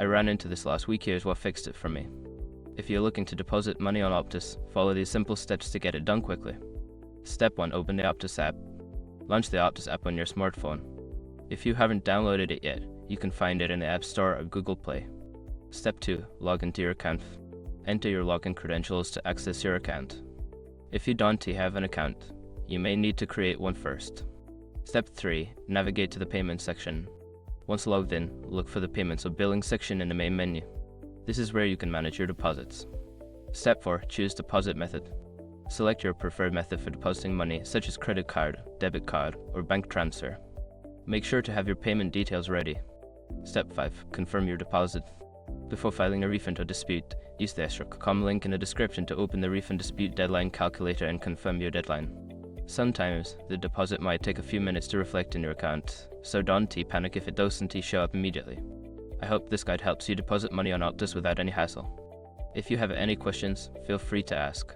I ran into this last week. Here's what fixed it for me. If you're looking to deposit money on Optus, follow these simple steps to get it done quickly. Step 1. Open the Optus app. Launch the Optus app on your smartphone. If you haven't downloaded it yet, you can find it in the App Store or Google Play. Step 2. Log into your account. Enter your login credentials to access your account. If you don't have an account, you may need to create one first. Step 3. Navigate to the Payments section. Once logged in, look for the Payments or Billing section in the main menu. This is where you can manage your deposits. Step 4. Choose deposit method. Select your preferred method for depositing money, such as credit card, debit card, or bank transfer. Make sure to have your payment details ready. Step 5. Confirm your deposit. Before filing a refund or dispute, use the extra.com link in the description to open the refund dispute deadline calculator and confirm your deadline. Sometimes, the deposit might take a few minutes to reflect in your account, so don't panic if it doesn't show up immediately. I hope this guide helps you deposit money on Optus without any hassle. If you have any questions, feel free to ask.